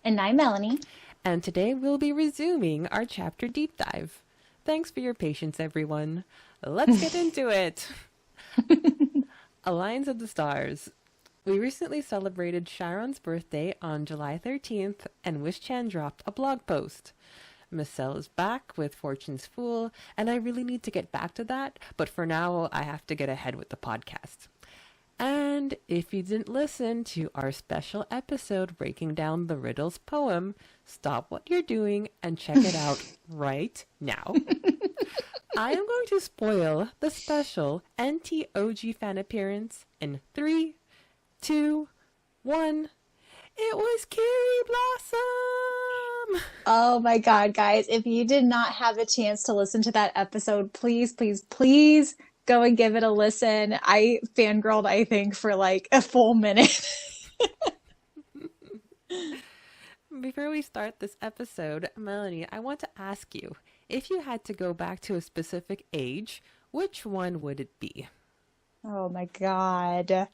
And I'm Melanie. And today we'll be resuming our chapter deep dive. Thanks for your patience, everyone. Let's get into it. Alliance of the Stars. We recently celebrated Syaoran's birthday on July 13th, and Wish-chan dropped a blog post. Miss Cell is back with Fortune's Fool, and I really need to get back to that, but for now I have to get ahead with the podcast. And if you didn't listen to our special episode breaking down the Riddle's poem, stop what you're doing and check it out right now. I am going to spoil the special NT-OG fan appearance in 3, 2, 1. It was Cherry Blossom! Oh my God, guys. If you did not have a chance to listen to that episode, please, please, please go and give it a listen. I fangirled, I think, for like a full minute. Before we start this episode, Melanie, I want to ask you, if you had to go back to a specific age, which one would it be? Oh my God.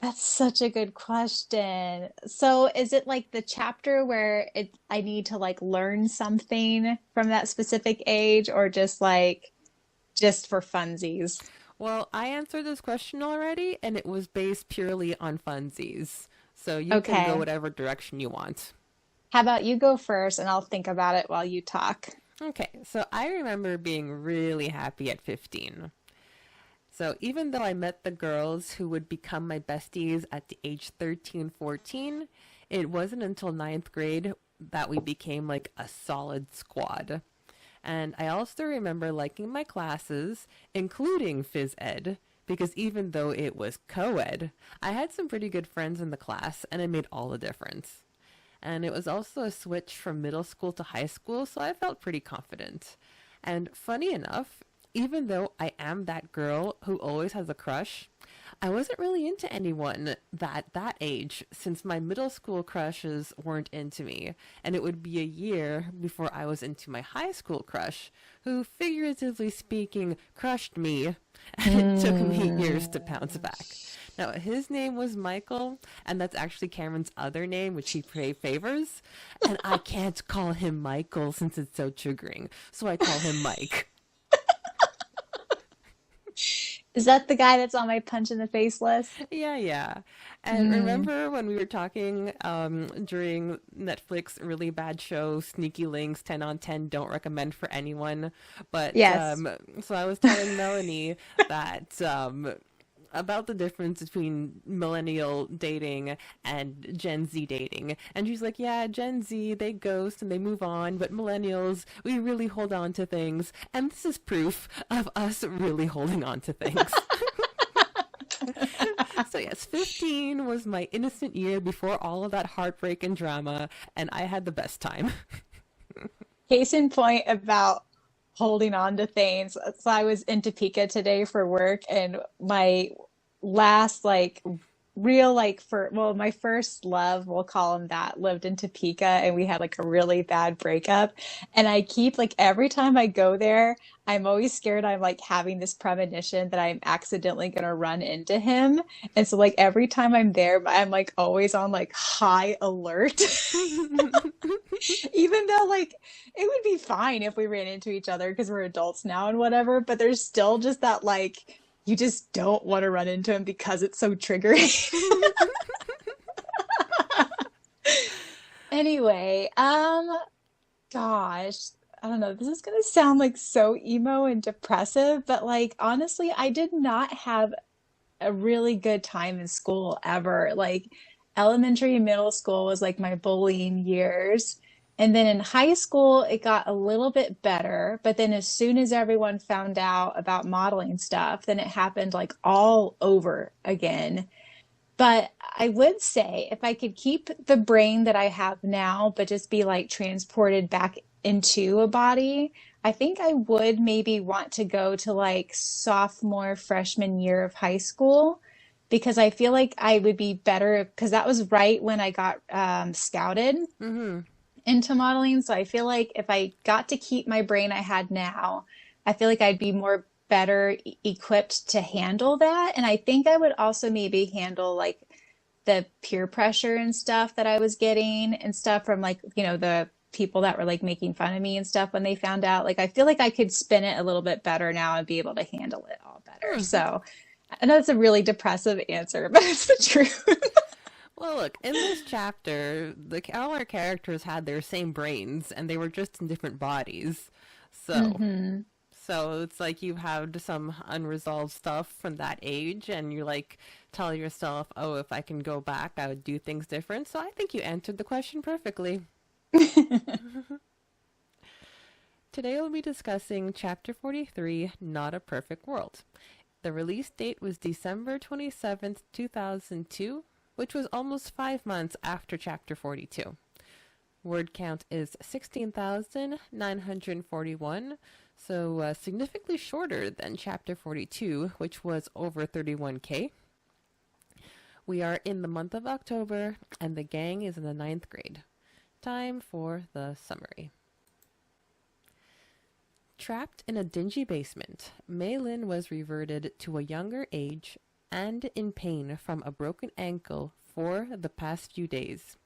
That's such a good question. So is it like the chapter where I need to like learn something from that specific age, or just for funsies? Well, I answered this question already, and it was based purely on funsies. So you can go Okay. whatever direction you want. How about you go first and I'll think about it while you talk. Okay, so I remember being really happy at 15. So even though I met the girls who would become my besties at the age 13, 14, it wasn't until ninth grade that we became like a solid squad. And I also remember liking my classes, including phys ed, because even though it was co-ed, I had some pretty good friends in the class, and it made all the difference. And it was also a switch from middle school to high school, so I felt pretty confident. And funny enough, even though I am that girl who always has a crush, I wasn't really into anyone that age, since my middle school crushes weren't into me, and it would be a year before I was into my high school crush, who, figuratively speaking, crushed me, and it took me years to bounce back. Now, his name was Michael, and that's actually Cameron's other name, which he favors, and I can't call him Michael since it's so triggering, so I call him Mike. Is that the guy that's on my punch in the face list? Yeah, yeah. And Mm, remember when we were talking during Netflix really bad show, Sneaky Links 10 on 10, don't recommend for anyone. But yes. so I was telling Melanie that about the difference between millennial dating and Gen Z dating. And she's like, yeah, Gen Z, they ghost and they move on, but millennials, we really hold on to things. And this is proof of us really holding on to things. So yes, 15 was my innocent year before all of that heartbreak and drama, and I had the best time. Case in point about holding on to things. So I was in Topeka today for work, and my last real for well, my first love, we'll call him that, lived in Topeka, and we had like a really bad breakup. And I keep like every time I go there, I'm always scared. I'm like having this premonition that I'm accidentally gonna run into him. And so like every time I'm there, I'm like always on like high alert. Even though like it would be fine if we ran into each other because we're adults now and whatever, but there's still just that like you just don't want to run into him because it's so triggering. Anyway, gosh, I don't know. This is gonna sound like so emo and depressive, but like honestly, I did not have a really good time in school ever. Like elementary and middle school was like my bullying years. And then in high school, it got a little bit better. But then as soon as everyone found out about modeling stuff, then it happened like all over again. But I would say if I could keep the brain that I have now, but just be like transported back into a body, I think I would maybe want to go to like sophomore, freshman year of high school because I feel like I would be better because that was right when I got scouted Mm-hmm. into modeling. So I feel like if I got to keep my brain I had now, I feel like I'd be more better equipped to handle that. And I think I would also maybe handle like the peer pressure and stuff that I was getting and stuff from like, the people that were like making fun of me and stuff when they found out. Like I feel like I could spin it a little bit better now and be able to handle it all better. Hmm. So I know it's a really depressive answer, but it's the truth. Well, look, in this chapter, all our characters had their same brains, and they were just in different bodies. So, Hmm. so it's like you have some unresolved stuff from that age, and you're like, tell yourself, oh, if I can go back, I would do things different. So I think you answered the question perfectly. Today we'll be discussing Chapter 43, Not a Perfect World. The release date was December 27th, 2002, which was almost 5 months after Chapter 42. Word count is 16,941, so significantly shorter than Chapter 42, which was over 31K. We are in the month of October, and the gang is in the 9th grade. Time for the summary. Trapped in a dingy basement, Mei-Lin was reverted to a younger age and in pain from a broken ankle for the past few days.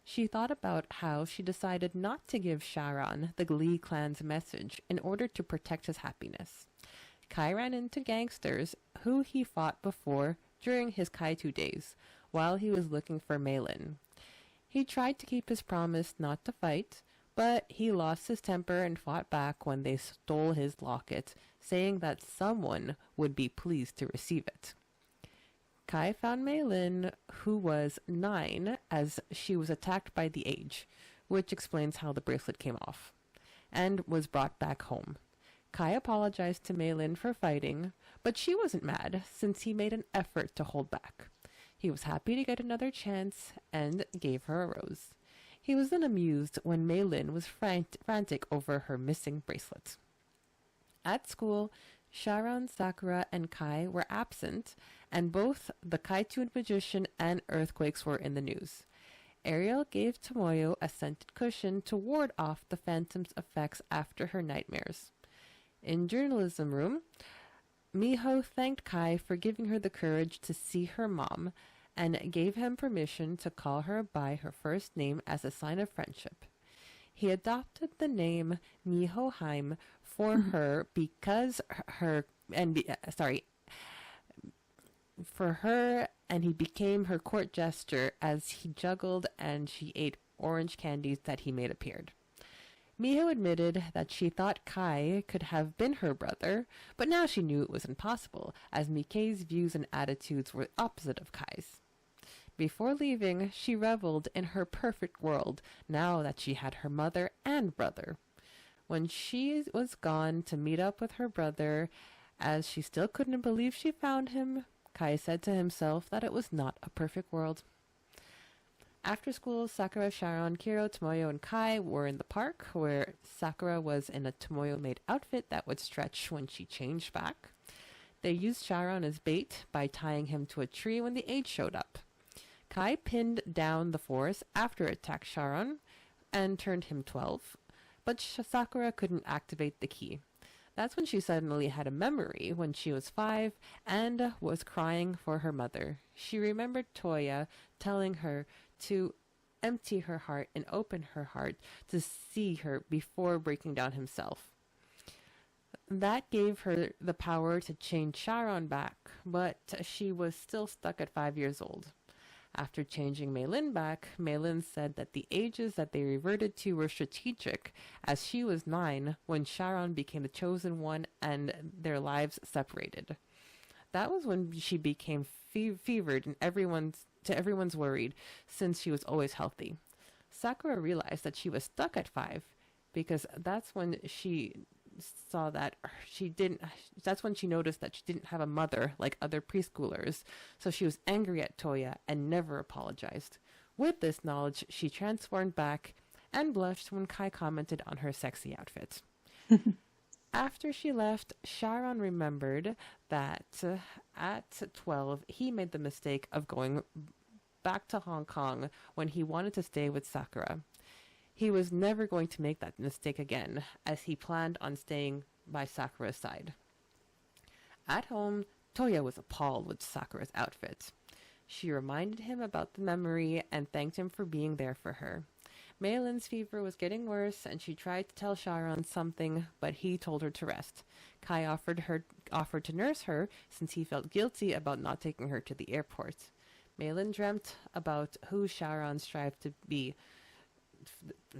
She thought about how she decided not to give Syaoran the Glee clan's message in order to protect his happiness. Kai ran into gangsters who he fought before during his Kaitu days while he was looking for Mei-Lin. He tried to keep his promise not to fight, but he lost his temper and fought back when they stole his locket, saying that someone would be pleased to receive it. Kai found Mei-Lin, who was 9, as she was attacked by the age, which explains how the bracelet came off, and was brought back home. Kai apologized to Mei-Lin for fighting, but she wasn't mad since he made an effort to hold back. He was happy to get another chance and gave her a rose. He was then amused when Mei-Lin was frantic over her missing bracelet. At school, Syaoran, Sakura, and Kai were absent, and both the Kaitun magician and earthquakes were in the news. Ariel gave Tomoyo a scented cushion to ward off the phantom's effects after her nightmares. In journalism room, Miho thanked Kai for giving her the courage to see her mom, and gave him permission to call her by her first name as a sign of friendship. He adopted the name Mihoheim for her because for her, and he became her court jester as he juggled and she ate orange candies that he made appeared. Miho admitted that she thought Kai could have been her brother, but now she knew it was impossible, as Mikei's views and attitudes were opposite of Kai's. Before leaving, she reveled in her perfect world, now that she had her mother and brother. When she was gone to meet up with her brother, as she still couldn't believe she found him, Kai said to himself that it was not a perfect world. After school, Sakura, Syaoran, Kiro, Tomoyo, and Kai were in the park, where Sakura was in a Tomoyo-made outfit that would stretch when she changed back. They used Syaoran as bait by tying him to a tree when the aide showed up. Kai pinned down the force after it attacked Syaoran and turned him 12, but Sakura couldn't activate the key. That's when she suddenly had a memory when she was 5 and was crying for her mother. She remembered Toya telling her to empty her heart and open her heart to see her before breaking down himself. That gave her the power to change Syaoran back, but she was still stuck at 5 years old. After changing Mei-Lin back, Mei-Lin said that the ages that they reverted to were strategic, as she was 9 when Syaoran became the chosen one and their lives separated. That was when she became fevered and everyone's worried, since she was always healthy. Sakura realized that she was stuck at 5, because that's when she saw that that's when she noticed that she didn't have a mother like other preschoolers, so she was angry at Toya and never apologized. With this knowledge, she transformed back and blushed when Kai commented on her sexy outfit. After she left, Syaoran remembered that at 12 he made the mistake of going back to Hong Kong when he wanted to stay with Sakura. He was never going to make that mistake again, as he planned on staying by Sakura's side. At home, Toya was appalled with Sakura's outfit. She reminded him about the memory and thanked him for being there for her. Malin's fever was getting worse, and she tried to tell Syaoran something, but he told her to rest. Kai offered to nurse her, since he felt guilty about not taking her to the airport. Malin dreamt about who Syaoran strived to be,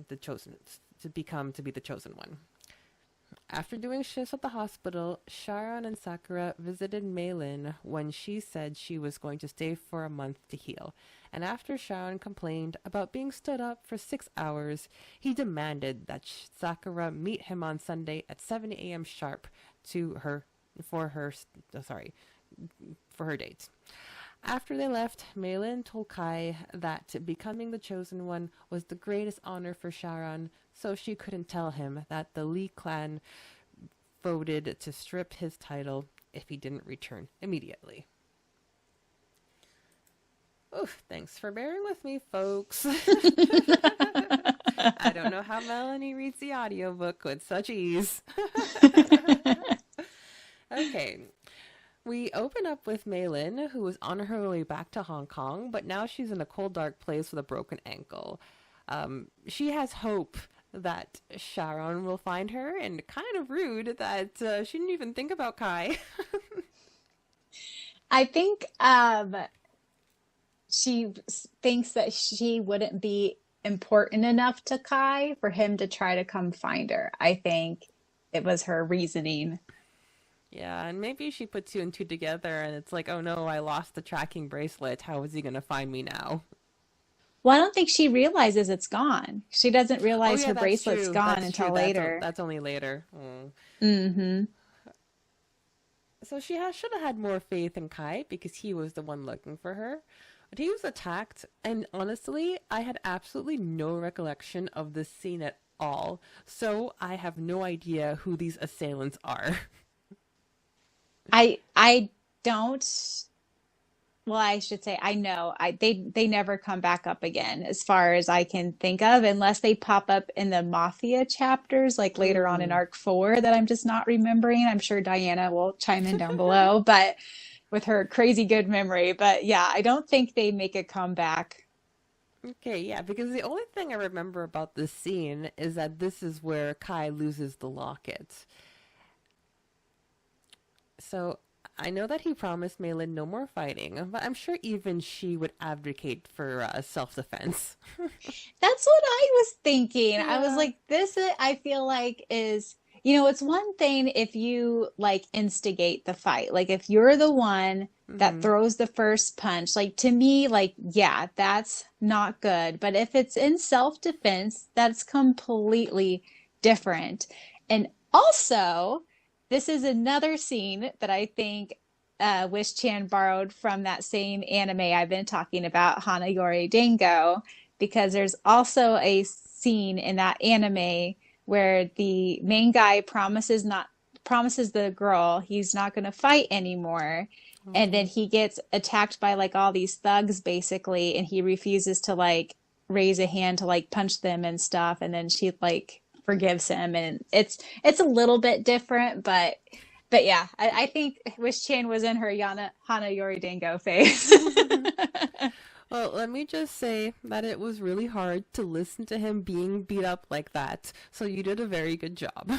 the chosen, to be the chosen one. After doing shifts at the hospital, Syaoran and Sakura visited Malin when she said she was going to stay for a month to heal. And after Syaoran complained about being stood up for 6 hours, he demanded that Sakura meet him on Sunday at 7 a.m. sharp for her date. After they left, Malin told Kai that becoming the chosen one was the greatest honor for Syaoran, so she couldn't tell him that the Lee clan voted to strip his title if he didn't return immediately. Oof, thanks for bearing with me, folks. I don't know how Melanie reads the audiobook with such ease. Okay. We open up with Malin, who was on her way back to Hong Kong, but now she's in a cold, dark place with a broken ankle. She has hope that Syaoran will find her, and kind of rude that she didn't even think about Kai. I think she thinks that she wouldn't be important enough to Kai for him to try to come find her. I think it was her reasoning. Yeah, and maybe she put two and two together, and it's like, oh no, I lost the tracking bracelet. How is he going to find me now? Well, I don't think she realizes it's gone. She doesn't Oh realize yeah, her that's bracelet's true. gone That's until true. later. That's only later. Mm. Mm-hmm. So she should have had more faith in Kai because he was the one looking for her. But he was attacked, and honestly, I had absolutely no recollection of this scene at all. So I have no idea who these assailants are. I don't. Well, I should say I know. They never come back up again, as far as I can think of, unless they pop up in the Mafia chapters, like later on in Mm. Arc 4 that I'm just not remembering. I'm sure Diana will chime in down below, but with her crazy good memory. But yeah, I don't think they make a comeback. Okay, yeah, because the only thing I remember about this scene is that this is where Kai loses the locket. So I know that he promised Malin no more fighting, but I'm sure even she would advocate for self-defense. That's what I was thinking. I was Yeah. like, I feel like is, it's one thing if you like instigate the fight. Like if you're the one that Mm-hmm. throws the first punch, like to me, like, yeah, that's not good. But if it's in self-defense, that's completely different. And also, this is another scene that I think Wish Chan borrowed from that same anime I've been talking about, Hana Yori Dango, because there's also a scene in that anime where the main guy promises the girl he's not going to fight anymore, and then Oh. he gets attacked by like all these thugs basically, and he refuses to like raise a hand to like punch them and stuff, and then she like forgives him, and it's a little bit different, but yeah, I think Wish Chan was in her Hana Yori Dango phase. Well, let me just say that it was really hard to listen to him being beat up like that. So you did a very good job.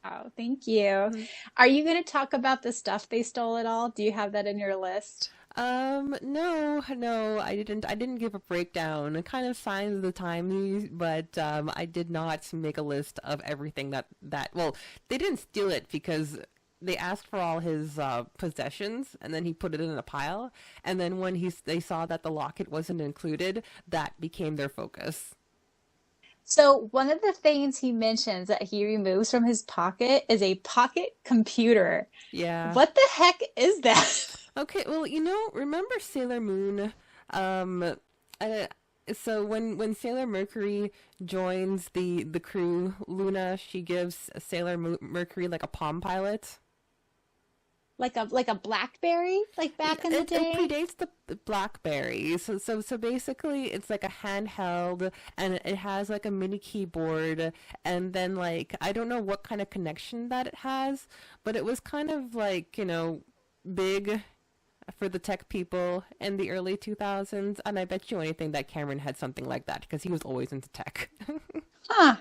Oh, thank you. Are you going to talk about the stuff they stole at all? Do you have that in your list? No, I didn't give a breakdown. Kind of signs of the times, but I did not make a list of everything well, they didn't steal it because they asked for all his possessions, and then he put it in a pile. And then when they saw that the locket wasn't included, that became their focus. So, one of the things he mentions that he removes from his pocket is a pocket computer. Yeah. What the heck is that? Okay, well, remember Sailor Moon? Um, uh, so when Sailor Mercury joins the crew, Luna, she gives Mercury like a Palm Pilot. Like a BlackBerry, like Yeah, back in the it day? predates the BlackBerry. So basically, it's like a handheld, and it has like a mini keyboard, and then like I don't know what kind of connection that it has, but it was kind of like big. for the tech people in the early 2000s, and I bet you anything that Cameron had something like that because he was always into tech. Huh.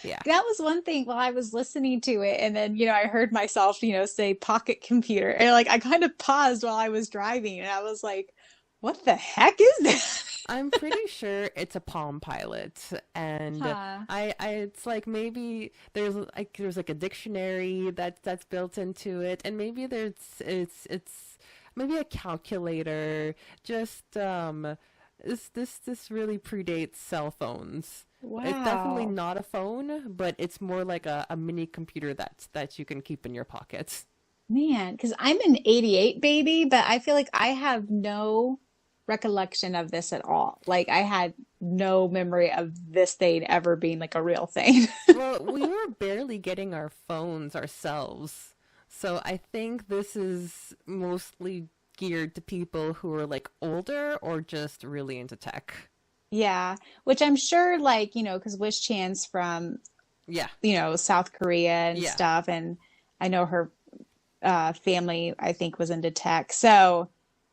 Yeah. That was one thing while I was listening to it, and then, I heard myself, say pocket computer. And like I kind of paused while I was driving and I was like, what the heck is this? I'm pretty sure it's a Palm Pilot, and Huh. it's like maybe there's like a dictionary that's built into it, and maybe it's maybe a calculator. Just this really predates cell phones. It's definitely Wow. not a phone, but it's more like a mini computer that you can keep in your pockets. Man, because I'm an 88 baby, but I feel like I have no recollection of this at all. Like I had no memory of this thing ever being like a real thing. Well, we were barely getting our phones ourselves. So I think this is mostly geared to people who are like older or just really into tech. Yeah, which I'm sure like, because Wish Chan's from, Yeah. South Korea and Yeah. stuff, and I know her family, I think, was into tech. So,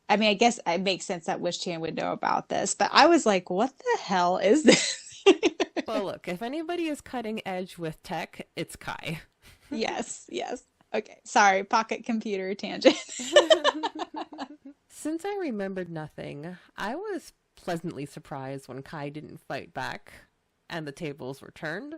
I mean, I guess it makes sense that Wish Chan would know about this, but I was like, what the hell is this? Well, look, if anybody is cutting edge with tech, it's Kai. Yes, yes. Okay, sorry, pocket computer tangent. Since I remembered nothing, I was pleasantly surprised when Kai didn't fight back and the tables were turned.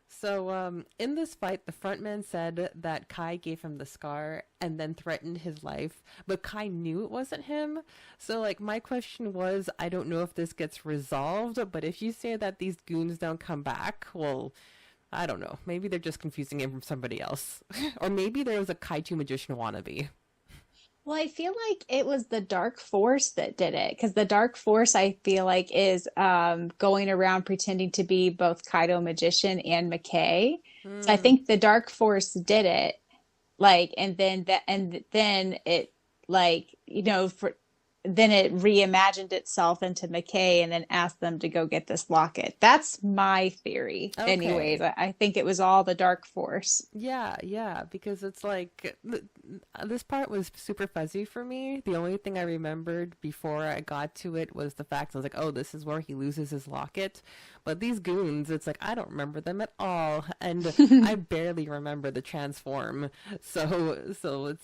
So, in this fight, the frontman said that Kai gave him the scar and then threatened his life, but Kai knew it wasn't him. So, like, my question was, I don't know if this gets resolved, but if you say that these goons don't come back, well, I don't know. Maybe they're just confusing him from somebody else. Or maybe there was a Kaiju magician wannabe. Well, I feel like it was the Dark Force that did it because the Dark Force, I feel like, is going around pretending to be both Kaido magician and McKay. So I Hmm. think the Dark Force did it, like, and then it, like, then it reimagined itself into McKay and then asked them to go get this locket. That's my theory, anyways. Okay. I think it was all the Dark Force. Yeah, yeah, because it's like this part was super fuzzy for me. The only thing I remembered before I got to it was the fact I was like, oh, this is where he loses his locket. But these goons, it's like I don't remember them at all, and I barely remember the transform. So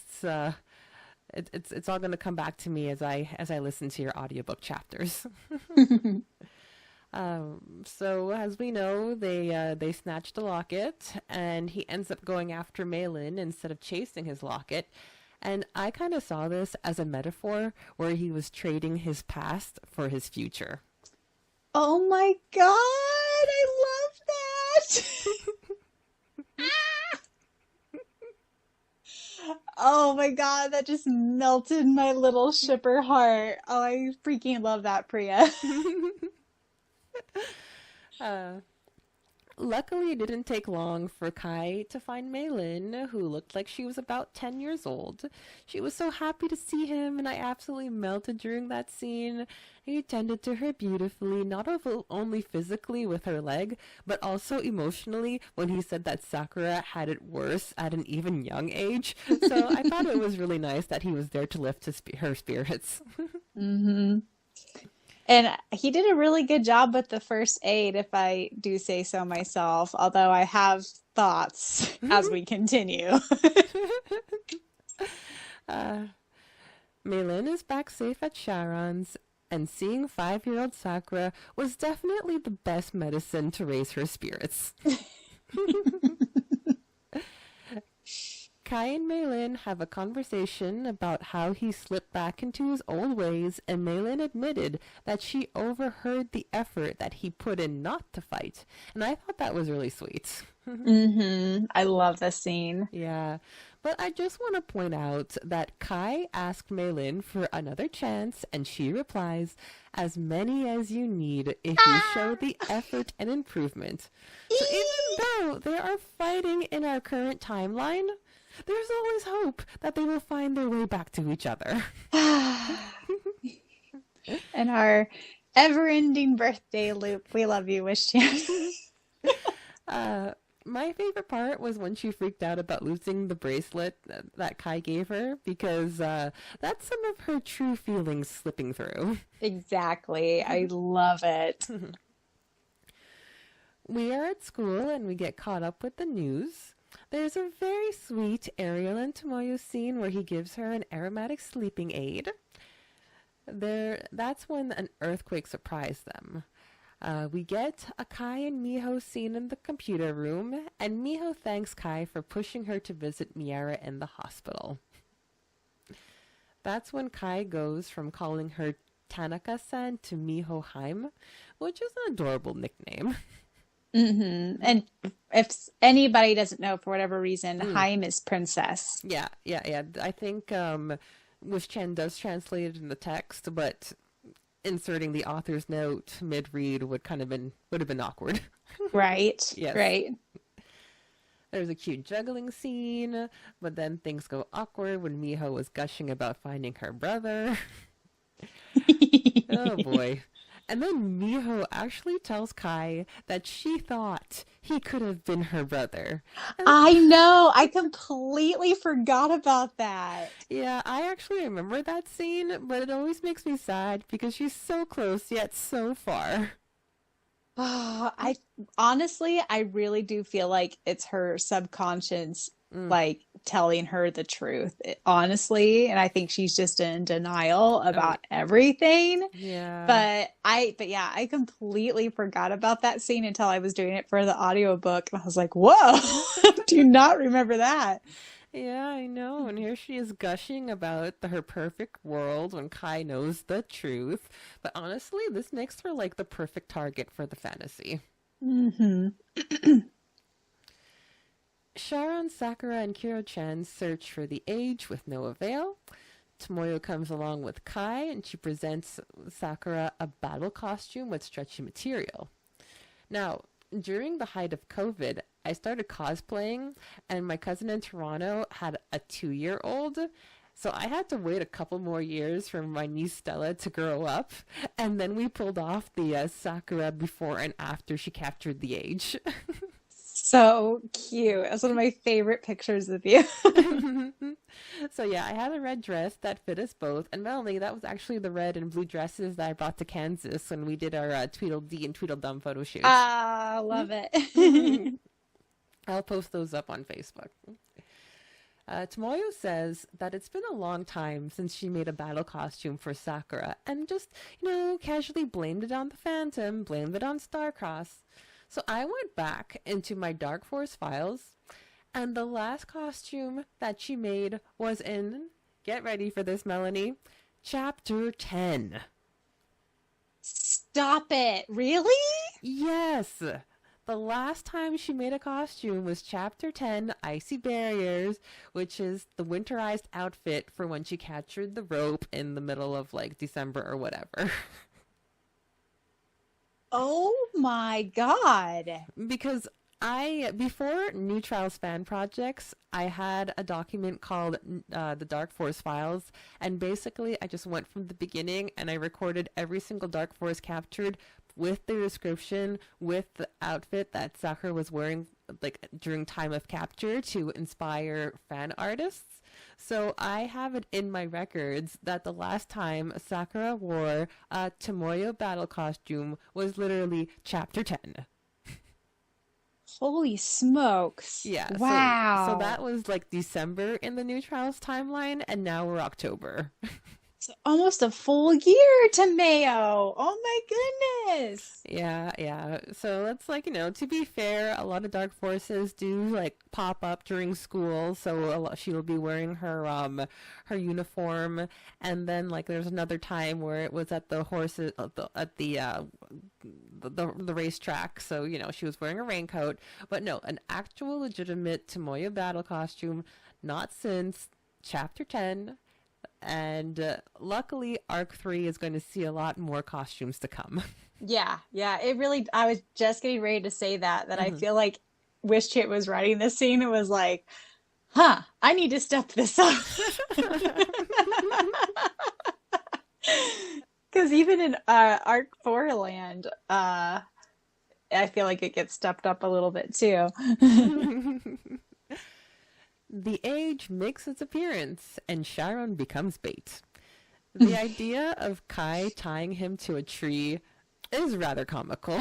it's all going to come back to me as I listen to your audiobook chapters. So as we know, they snatch the locket, and he ends up going after Malin instead of chasing his locket. And I kind of saw this as a metaphor where he was trading his past for his future. Oh my God, I love that. Oh my God, that just melted my little shipper heart. Oh, I freaking love that, Priya. uh, Luckily, it didn't take long for Kai to find Malin, who looked like she was about 10 years old. She was so happy to see him, and I absolutely melted during that scene. He tended to her beautifully, not only physically with her leg, but also emotionally when he said that Sakura had it worse at an even young age. So I thought it was really nice that he was there to lift her spirits. Hmm. And he did a really good job with the first aid, if I do say so myself, although I have thoughts as we continue. uh, Malin is back safe at Syaoran's, and seeing 5-year-old Sakura was definitely the best medicine to raise her spirits. Kai and Malin have a conversation about how he slipped back into his old ways, and Malin admitted that she overheard the effort that he put in not to fight. And I thought that was really sweet. I love this scene. Yeah, but I just want to point out that Kai asked Malin for another chance, and she replies, as many as you need if you show the effort and improvement. So even though they are fighting in our current timeline, there's always hope that they will find their way back to each other. And our ever-ending birthday loop. We love you, Wish Chan. uh, my favorite part was when she freaked out about losing the bracelet that Kai gave her, because that's some of her true feelings slipping through. Exactly. I love it. We are at school and we get caught up with the news. There's a very sweet Ariel and Tomoyo scene where he gives her an aromatic sleeping aid. That's when an earthquake surprised them. We get a Kai and Miho scene in the computer room, and Miho thanks Kai for pushing her to visit Miara in the hospital. That's when Kai goes from calling her Tanaka-san to Miho Haim, which is an adorable nickname. And if anybody doesn't know, for whatever reason, Mm. Haim is princess. Yeah. I think Wish Chen does translate it in the text, but inserting the author's note mid-read would have been awkward. Right. Yes. Right. There's a cute juggling scene, but then things go awkward when Miho was gushing about finding her brother. Oh boy. And then Miho actually tells Kai that she thought he could have been her brother. I know. I completely forgot about that. Yeah, I actually remember that scene, but it always makes me sad because she's so close yet so far. I honestly, I really do feel like it's her subconscious, Mm. like telling her the truth, honestly. And I think she's just in denial about everything. Yeah. But yeah, I completely forgot about that scene until I was doing it for the audiobook. And I was like, whoa, I do not remember that. Yeah, I know. And here she is gushing about her perfect world when Kai knows the truth. But honestly, this makes her like the perfect target for the fantasy. Hmm. Syaoran, Sakura, and Kiro-chan search for the age with no avail. Tomoyo comes along with Kai, and she presents Sakura a battle costume with stretchy material. Now, during the height of COVID, I started cosplaying, and my cousin in Toronto had a 2-year-old. So I had to wait a couple more years for my niece Stella to grow up, and then we pulled off the Sakura before and after she captured the age. So cute. That's one of my favorite pictures of you. So yeah, I had a red dress that fit us both, and Melanie, that was actually the red and blue dresses that I brought to Kansas when we did our Tweedledee and Tweedledum photo shoots. Ah, love it. I'll post those up on Facebook. Tomoyo says that it's been a long time since she made a battle costume for Sakura, and just, casually blamed it on the Phantom, blamed it on Starcross. So I went back into my Dark Force files, and the last costume that she made was in, get ready for this, Melanie, Chapter 10. Stop it. Really? Yes! The last time she made a costume was Chapter 10, Icy Barriers, which is the winterized outfit for when she captured the rope in the middle of, December or whatever. Oh my God. Because before New Trials fan projects, I had a document called the Dark Force Files, and basically I just went from the beginning and I recorded every single Dark Force captured with the description, with the outfit that Sakura was wearing during time of capture to inspire fan artists. So I have it in my records that the last time Sakura wore a Tomoyo battle costume was literally Chapter 10. Holy smokes. Yeah. Wow. So that was December in the New Trials timeline, and now we're October. So almost a full year to Mayo. Oh my goodness. Yeah. So that's to be fair, a lot of Dark Forces do pop up during school. So she will be wearing her her uniform, and then there's another time where it was at the horses at the racetrack. So she was wearing a raincoat, but no, an actual legitimate Tomoyo battle costume, not since Chapter 10. And luckily, Arc 3 is going to see a lot more costumes to come. Yeah. It really, I was just getting ready to say that I feel like Wish Chit was writing this scene. It was like, I need to step this up. Because even in Arc 4 land, I feel like it gets stepped up a little bit too. The age makes its appearance, and Syaoran becomes bait. The idea of Kai tying him to a tree is rather comical.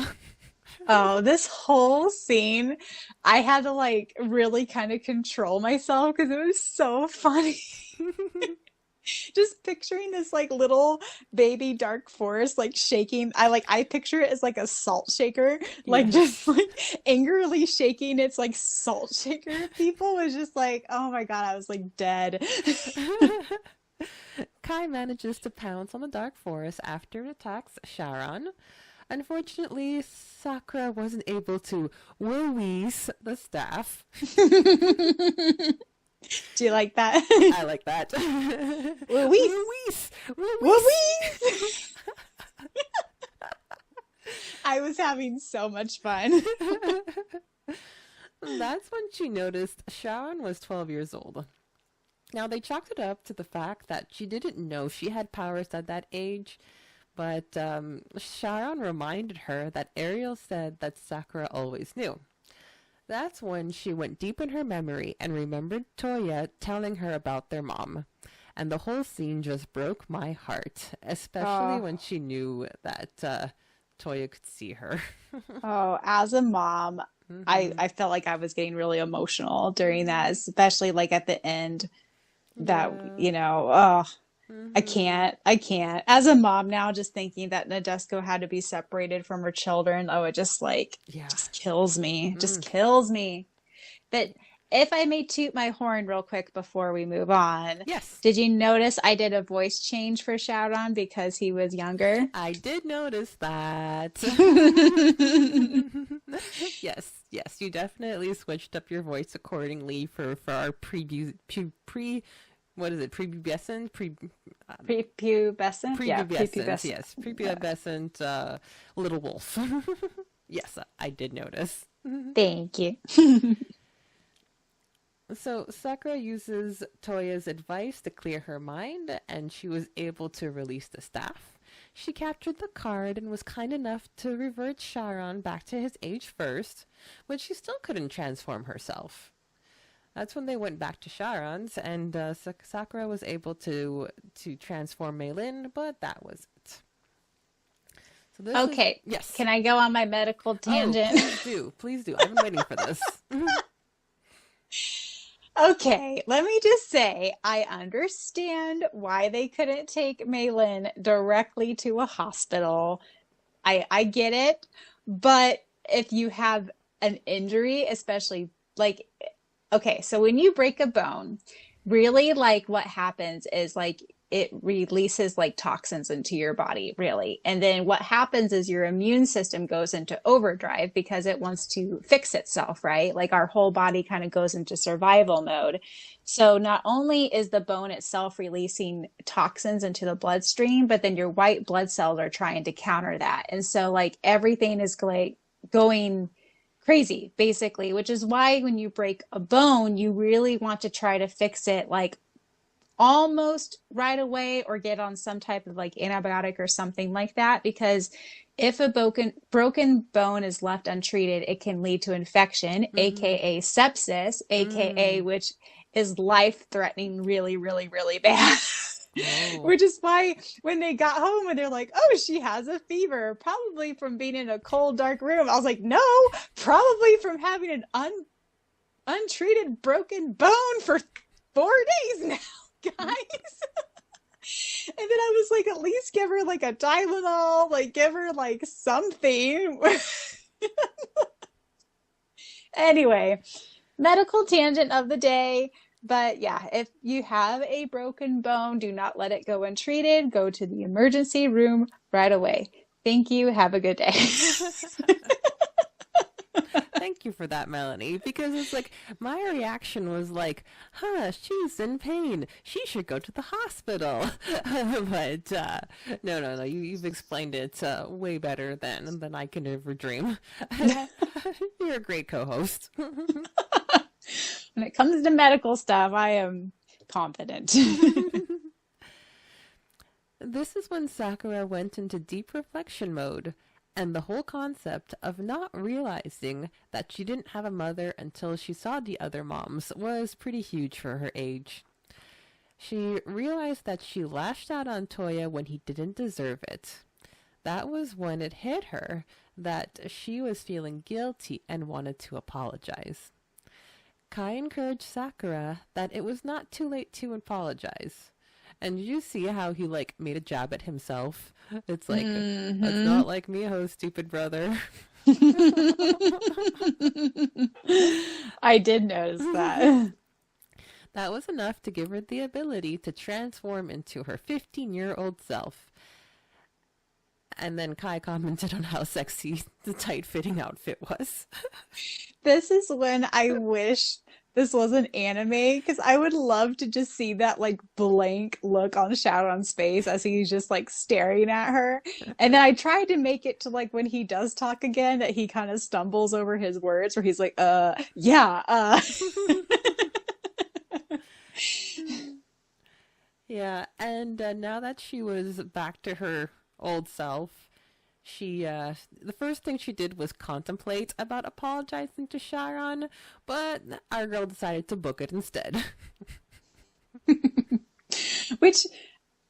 Oh, this whole scene, I had to like really kind of control myself because it was so funny. Just picturing this like little baby dark forest like shaking. I picture it as like a salt shaker, like just Yes. like angrily shaking its like salt shaker. People was just like, oh my God, I was like dead. Kai manages to pounce on the dark forest after it attacks Syaoran. Unfortunately, Sakura wasn't able to release the staff. Do you like that? I like that. Luis, Release! Release! Luis. I was having so much fun. That's when she noticed Sharon was 12 years old. Now, they chalked it up to the fact that she didn't know she had powers at that age, but Sharon reminded her that Ariel said that Sakura always knew. That's when she went deep in her memory and remembered Toya telling her about their mom. And the whole scene just broke my heart, especially Oh, when she knew that Toya could see her. oh, as a mom, hmm I felt like I was getting really emotional during that, especially like at the end that, Yeah. oh, hmm I can't. As a mom now, just thinking that Nadesco had to be separated from her children, oh, it just like Yeah. just kills me. Just Mm. kills me. But if I may toot my horn real quick before we move on, Yes, did you notice I did a voice change for Syaoran because he was younger? I did notice that. Yes, yes, you definitely switched up your voice accordingly for our what is it, Prepubescent? Yeah, prepubescent, prepubescent. yes, prepubescent little wolf. Yes, I did notice. Thank you. So Sakura uses Toya's advice to clear her mind, and she was able to release the staff. She captured the card and was kind enough to revert Sharon back to his age first, but she still couldn't transform herself. That's when they went back to Sharon's, and Sakura was able to transform Meilin, but that was it. So this is Okay, yes. can I go on my medical Oh, tangent? please do, please do. I've been waiting for this. Okay, let me just say I understand why they couldn't take Malin directly to a hospital. I get it, but if you have an injury, especially like okay, so when you break a bone, really like what happens is like it releases like toxins into your body, really. And then what happens is your immune system goes into overdrive because it wants to fix itself, right? Like our whole body kind of goes into survival mode. So not only is the bone itself releasing toxins into the bloodstream, but then your white blood cells are trying to counter that. And so like everything is like going crazy basically, which is why when you break a bone you really want to try to fix it like almost right away or get on some type of like antibiotic or something like that, because if a broken bone is left untreated it can lead to infection, Mm-hmm. aka sepsis, aka Mm. which is life threatening really really really bad. Oh. Which is why when they got home and they're like, oh, she has a fever, probably from being in a cold, dark room. I was like, no, probably from having an untreated broken bone for 4 days now, guys. And then I was like, at least give her like a Tylenol, like give her like something. Anyway, medical tangent of the day. But yeah, if you have a broken bone, do not let it go untreated. Go to the emergency room right away. Thank you. Have a good day. Thank you for that, Melanie, because it's like my reaction was like, huh, she's in pain. She should go to the hospital. But no, no, no, you've explained it way better than I can ever dream. You're a great co-host. When it comes to medical stuff, I am confident. This is when Sakura went into deep reflection mode, And the whole concept of not realizing that she didn't have a mother until she saw the other moms was pretty huge for her age. She realized that she lashed out on Toya when he didn't deserve it. That was when it hit her that she was feeling guilty and wanted to apologize. Kai encouraged Sakura that it was not too late to apologize. And you see how he, like, made a jab at himself? It's like, it's not like Miho's stupid brother. I did notice that. That was enough to give her the ability to transform into her 15-year-old self. And then Kai commented on how sexy the tight-fitting outfit was. This is when I wish this was an anime, because I would love to just see that like blank look on Syaoran's face as he's just like staring at her. And then I tried to make it to like when he does talk again, that he kind of stumbles over his words where he's like, yeah. Yeah, and now that she was back to her old self, she the first thing she did was contemplate about apologizing to Syaoran, but our girl decided to book it instead. Which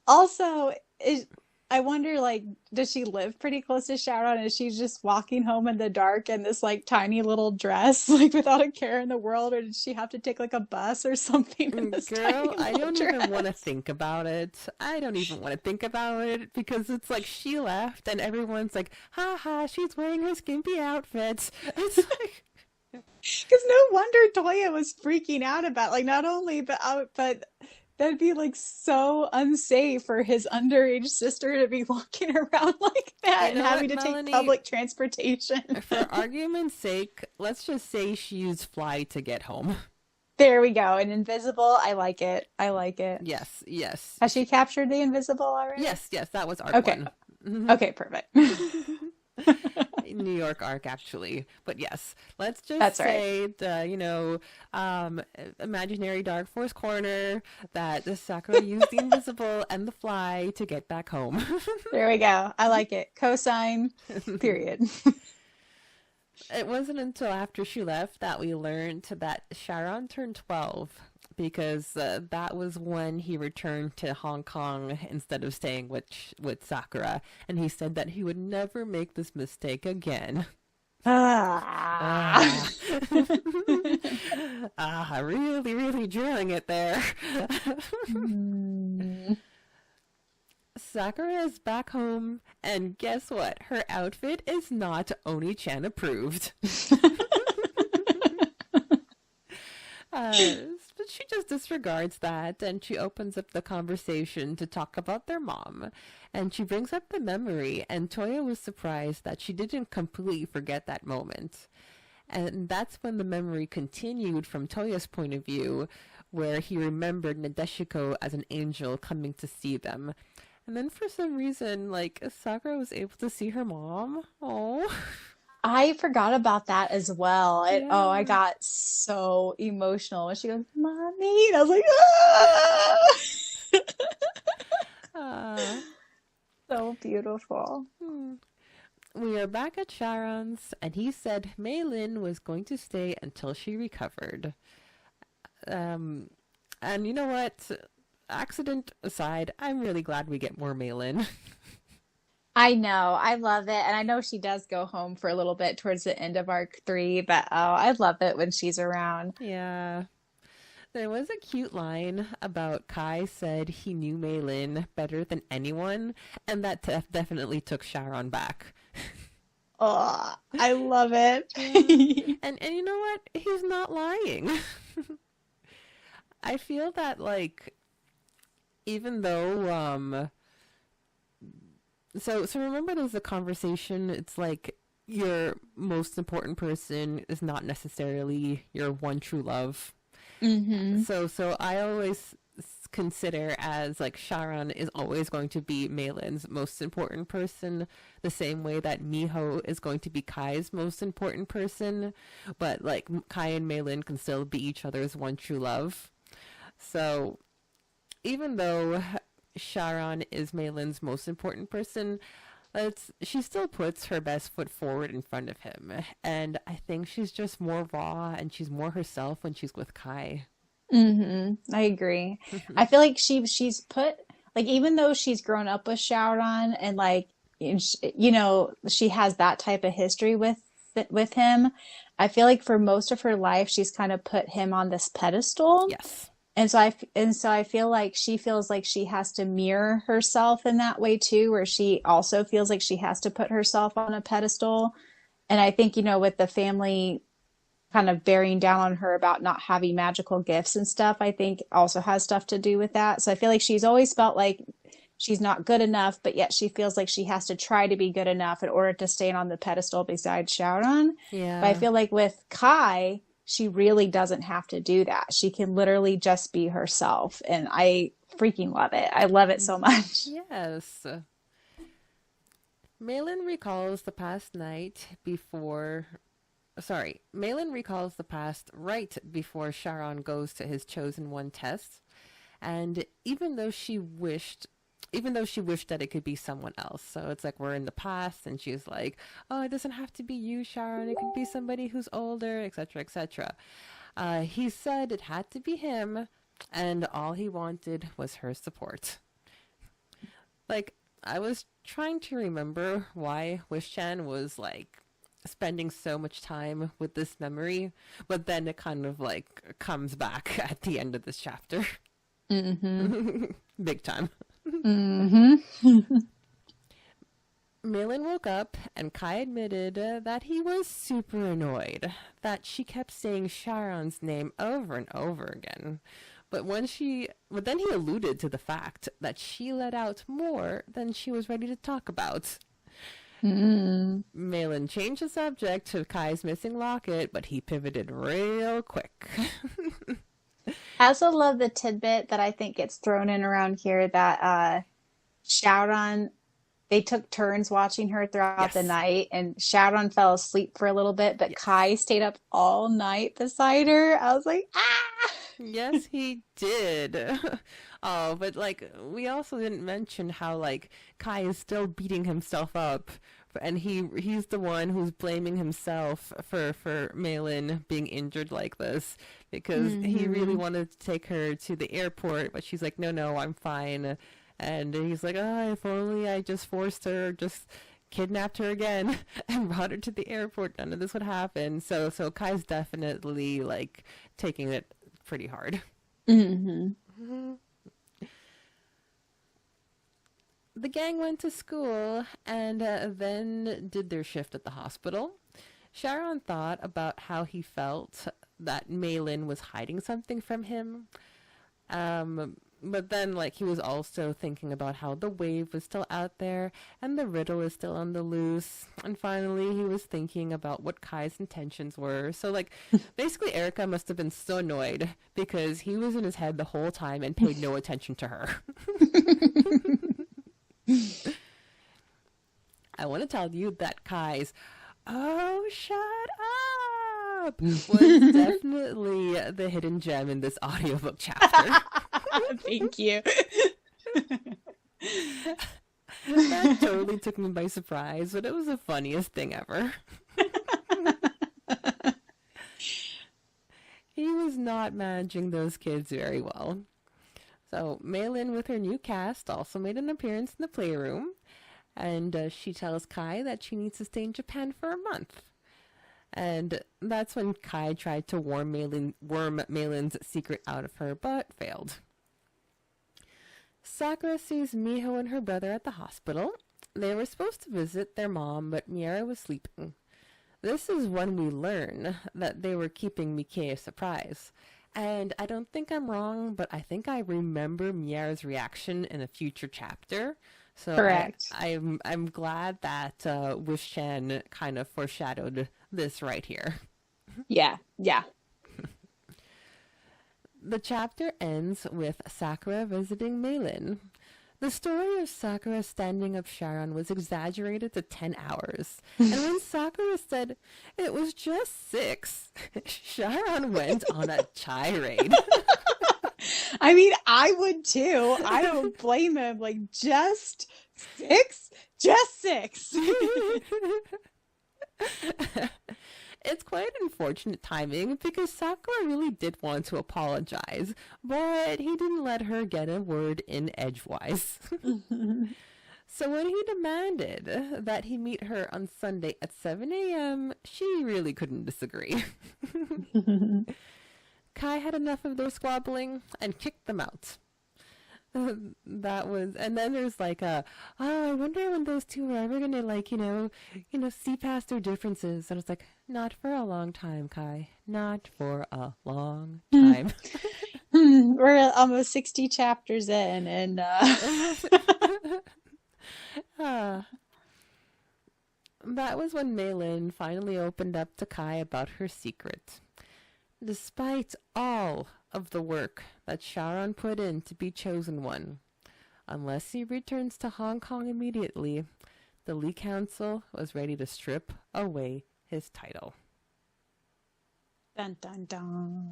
also is, I wonder, like, does she live pretty close to Syaoran? Is she just walking home in the dark in this like tiny little dress, like without a care in the world, or did she have to take like a bus or something in this tiny Girl, I little don't even want to dress? think about it. I don't even want to think about it because it's like she left and everyone's like, ha ha, she's wearing her skimpy outfits. It's like, Because no wonder Toya was freaking out about, like, not only but that'd be like so unsafe for his underage sister to be walking around like that you and know having what, to take Melanie? public transportation. For argument's sake, let's just say she used Fly to get home. There we go. And invisible, I like it. I like it. Yes, yes. Has she captured the invisible already? Yes, yes, that was arc Okay. one. Okay, perfect. New York arc, actually. But yes, let's just That's right. say the, imaginary Dark Force corner that the Sakura used the invisible and the Fly to get back home. There we go. I like it. Cosine, period. It wasn't until after she left that we learned that Sharon turned 12 because that was when he returned to Hong Kong instead of staying with Sakura, and he said that he would never make this mistake again. Ah. Ah, really, really drilling it there. Hmm. Sakura is back home, and guess what? Her outfit is not Oni-chan approved. But she just disregards that, and she opens up the conversation to talk about their mom. And she brings up the memory, and Toya was surprised that she didn't completely forget that moment. And that's when the memory continued from Toya's point of view, where he remembered Nadeshiko as an angel coming to see them. And then for some reason, like, Sakura was able to see her mom. Oh. I forgot about that as well. And oh, I Yeah. got so emotional when she goes, "Mommy," and I was like, "Ah!" Ah. So beautiful. Hmm. We are back at Sharon's, and he said Mei Lin was going to stay until she recovered. And you know what? Accident aside, I'm really glad we get more Mei Lin. I know. I love it. And I know she does go home for a little bit towards the end of arc 3, but oh, I love it when she's around. Yeah. There was a cute line about Kai said he knew Mei Lin better than anyone, and that definitely took Sharon back. Oh, I love it. Yeah. And you know what? He's not lying. I feel that, like, even though so remember there's a conversation, it's like your most important person is not necessarily your one true love. Hmm. So I always consider as like Sharon is always going to be Malin's most important person, the same way that Miho is going to be Kai's most important person, but like Kai and Malin can still be each other's one true love. So even though Sharon is Malin's most important person, She still puts her best foot forward in front of him, and I think she's just more raw and she's more herself when she's with Kai. I agree. I feel like she's put like even though she's grown up with Syaoran and like she has that type of history with him. I feel like for most of her life she's kind of put him on this pedestal. Yes. And so I feel like she feels like she has to mirror herself in that way too, where she also feels like she has to put herself on a pedestal. And I think, with the family kind of bearing down on her about not having magical gifts and stuff, I think also has stuff to do with that. So I feel like she's always felt like she's not good enough, but yet she feels like she has to try to be good enough in order to stand on the pedestal beside Shaoran. But I Yeah. feel like with Kai, she really doesn't have to do that. She can literally just be herself. And I freaking love it. I love it so much. Yes. Malin recalls the past night before. Sorry, Malin recalls the past right before Sharon goes to his chosen one test, and even though she wished that it could be someone else. So it's like we're in the past, and she's like, "Oh, it doesn't have to be you, Sharon. It could be somebody who's older, etc., etc." He said it had to be him, and all he wanted was her support. Like, I was trying to remember why Wish-chan was like spending so much time with this memory, but then it kind of like comes back at the end of this chapter. Mm-hmm. Big time. Mm-hmm. Malin woke up and Kai admitted that he was super annoyed that she kept saying Sharon's name over and over again. But then he alluded to the fact that she let out more than she was ready to talk about. Malin changed the subject to Kai's missing locket, but he pivoted real quick. I also love the tidbit that I think gets thrown in around here that Shaoran, they took turns watching her throughout the Yes. night, and Shaoran fell asleep for a little bit, but Yes. Kai stayed up all night beside her. I was like, ah! Yes, he did. Oh, but like we also didn't mention how like Kai is still beating himself up, and he's the one who's blaming himself for Malin being injured like this because he really Mm-hmm. wanted to take her to the airport, but she's like, no, I'm fine, and he's like, oh, if only I just forced her, just kidnapped her again and brought her to the airport, none of this would happen. So Kai's definitely like taking it pretty hard. Mm-hmm. The gang went to school and then did their shift at the hospital. Sharon thought about how he felt that Malin was hiding something from him. But then, like, he was also thinking about how the wave was still out there and the riddle is still on the loose. And finally, he was thinking about what Kai's intentions were. So, like, basically, Erica must have been so annoyed because he was in his head the whole time and paid no attention to her. I want to tell you that Kai's "Oh, shut up" was definitely the hidden gem in this audiobook chapter. Thank you. That totally took me by surprise, but it was the funniest thing ever. He was not managing those kids very well. So, Maylin, with her new cast, also made an appearance in the playroom, and she tells Kai that she needs to stay in Japan for a month. And that's when Kai tried to worm Maylin's secret out of her, but failed. Sakura sees Miho and her brother at the hospital. They were supposed to visit their mom, but Miera was sleeping. This is when we learn that they were keeping Mikie a surprise. And I don't think I'm wrong, but I think I remember Miera's reaction in a future chapter. So Correct. I'm glad that Wish-chan kind of foreshadowed this right here. Yeah, yeah. The chapter ends with Sakura visiting Maylin. The story of Sakura standing up Sharon was exaggerated to 10 hours. And when Sakura said it was just 6, Sharon went on a tirade. I mean, I would too. I don't blame him. Like, just six? Just six. It's quite unfortunate timing because Sakura really did want to apologize, but he didn't let her get a word in edgewise. So when he demanded that he meet her on Sunday at 7 a.m., she really couldn't disagree. Kai had enough of their squabbling and kicked them out. That was, and then there's like oh, I wonder when those two are ever gonna like, see past their differences. And it's like, not for a long time, Kai. Not for a long time. We're almost 60 chapters in, and that was when Maylin finally opened up to Kai about her secret. Despite all of the work that Syaoran put in to be chosen one, unless he returns to Hong Kong immediately, the Lee Council was ready to strip away his title. dun dun dun.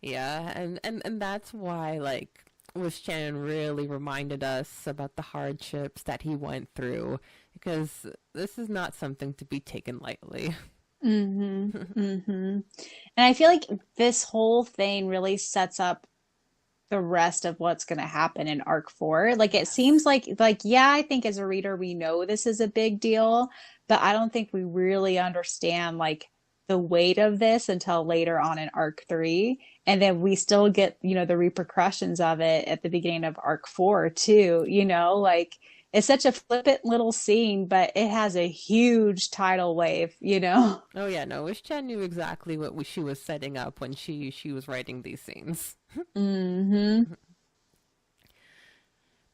Yeah, and that's why, like, Shannon really reminded us about the hardships that he went through, because this is not something to be taken lightly. And I feel like this whole thing really sets up the rest of what's going to happen in arc 4. Like, it seems like yeah, I think as a reader we know this is a big deal, but I don't think we really understand like the weight of this until later on in arc 3, and then we still get the repercussions of it at the beginning of arc 4 too. Like, it's such a flippant little scene, but it has a huge tidal wave. Oh yeah, no, Chan knew exactly what she was setting up when she was writing these scenes. Now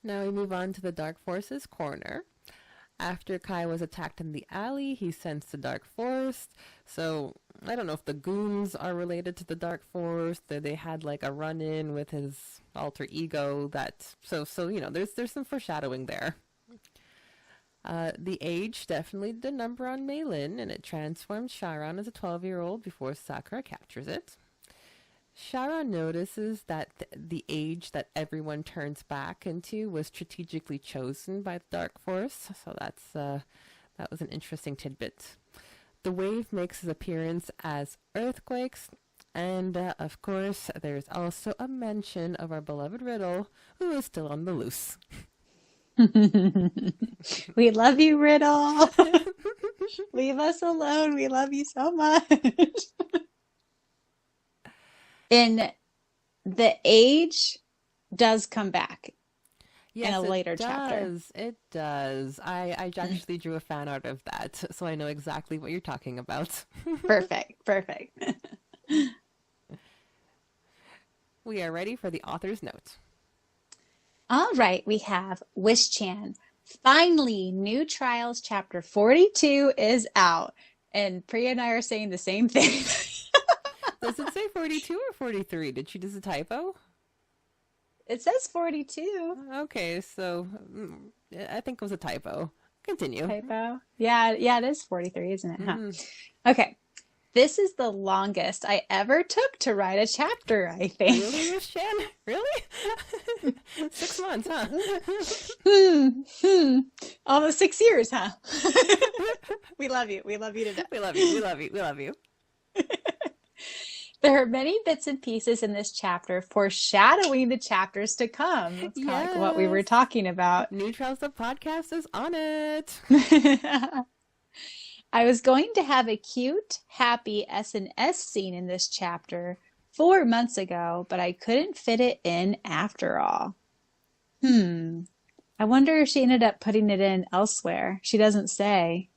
we move on to the Dark Forces corner. After Kai was attacked in the alley, he sensed the Dark Force. So I don't know if the goons are related to the Dark Force. They had like a run-in with his alter ego. So there's some foreshadowing there. The age definitely did a number on Maylin, and it transformed Syaoran as a 12-year-old before Sakura captures it. Syaoran notices that the age that everyone turns back into was strategically chosen by the Dark Force, so that was an interesting tidbit. The wave makes its appearance as earthquakes, and of course, there's also a mention of our beloved Riddle, who is still on the loose. We love you, Riddle. Leave us alone. We love you so much. And the age does come back in a later chapter. It does. I actually drew a fan art of that, so I know exactly what you're talking about. Perfect. We are ready for the author's note. All right, we have Wish-chan. Finally, New Trials chapter 42 is out. And Priya and I are saying the same thing. Does it say 42 or 43? Did she do a typo? It says 42. Okay, so I think it was a typo. Continue. Typo? Yeah, it is 43, isn't it? Huh? Okay. This is the longest I ever took to write a chapter, I think. Really, Miss Chan? Really? 6 months, huh? Almost 6 years, huh? We love you. We love you to death. We love you. We love you. We love you. There are many bits and pieces in this chapter foreshadowing the chapters to come. It's kind of like what we were talking about. New Trials the podcast is on it. I was going to have a cute, happy S&S scene in this chapter 4 months ago, but I couldn't fit it in after all. I wonder if she ended up putting it in elsewhere. She doesn't say.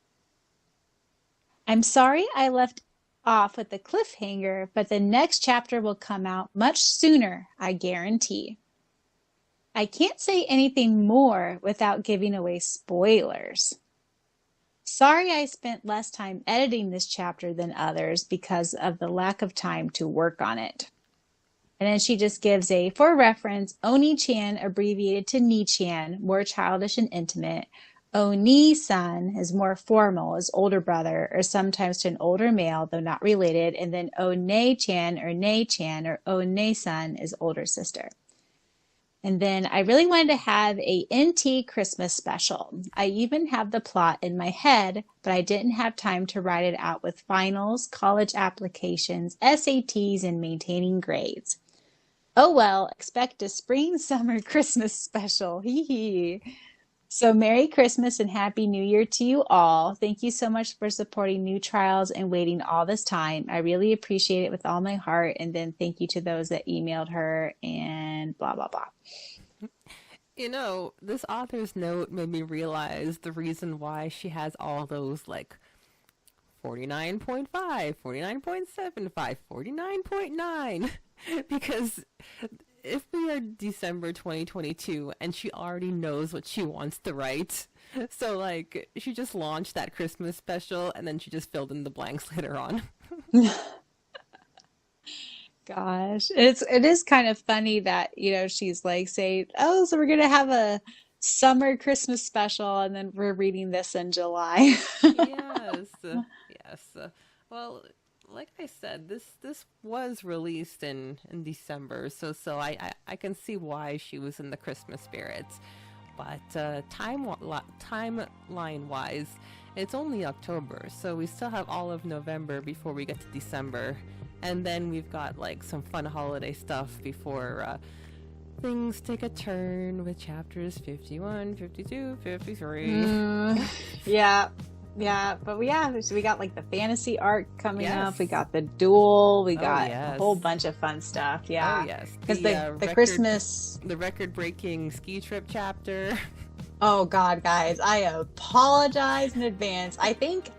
I'm sorry I left off with the cliffhanger, but the next chapter will come out much sooner, I guarantee. I can't say anything more without giving away spoilers. Sorry I spent less time editing this chapter than others because of the lack of time to work on it. And then she just gives for reference, Oni-chan abbreviated to Ni-chan, more childish and intimate. Oni-san is more formal as older brother or sometimes to an older male, though not related. And then One-chan or Ne-chan or One-san is older sister. And then I really wanted to have a NT Christmas special. I even have the plot in my head, but I didn't have time to write it out with finals, college applications, SATs, and maintaining grades. Oh well, expect a spring, summer, Christmas special. Hee hee. So Merry Christmas and Happy New Year to you all. Thank you so much for supporting New Trials and waiting all this time. I really appreciate it with all my heart. And then thank you to those that emailed her and blah, blah, blah. You know, this author's note made me realize the reason why she has all those like 49.5, 49.75, 49.9. Because if we are December 2022 and she already knows what she wants to write, so like she just launched that Christmas special and then she just filled in the blanks later on. Gosh, it is kind of funny that, she's like saying, "Oh, so we're gonna have a summer Christmas special," and then we're reading this in July. Yes, yes. Well, like I said, this was released in December, so I can see why she was in the Christmas spirits. But timeline wise, it's only October, so we still have all of November before we get to December, and then we've got like some fun holiday stuff before things take a turn with chapters 51, 52, 53. Yeah. Yeah, but so we got like the fantasy arc coming Yes. up. We got the duel. We got yes. a whole bunch of fun stuff. Yeah. Oh yes, Because the Christmas. the record-breaking ski trip chapter. Oh God, guys, I apologize in advance.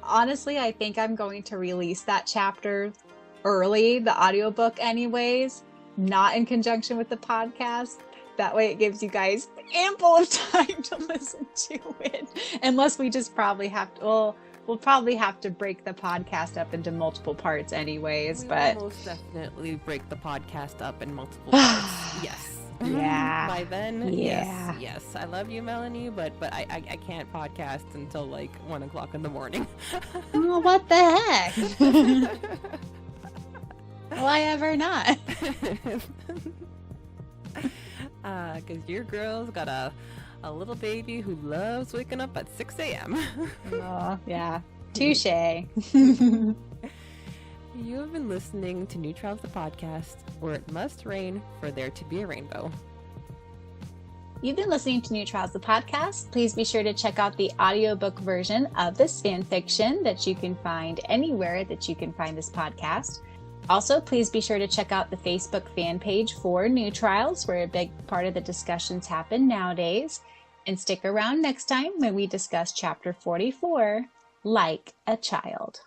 Honestly, I think I'm going to release that chapter early, the audiobook anyways, not in conjunction with the podcast. That way it gives you guys ample of time to listen to it. Unless we just probably have to, we'll probably have to break the podcast up into multiple parts anyways, but will most definitely break the podcast up in multiple parts. Yes. Yeah. By then, Yeah. yes. I love you, Melanie, but I can't podcast until like 1 o'clock in the morning. Oh, what the heck? Why ever not? Because your girl's got a little baby who loves waking up at 6 a.m. Oh, yeah. Touche. You have been listening to New Trials the podcast, where it must rain for there to be a rainbow. You've been listening to New Trials the podcast. Please be sure to check out the audiobook version of this fan fiction that you can find anywhere that you can find this podcast. Also, please be sure to check out the Facebook fan page for New Trials, where a big part of the discussions happen nowadays. And stick around next time when we discuss chapter 44, Like a Child.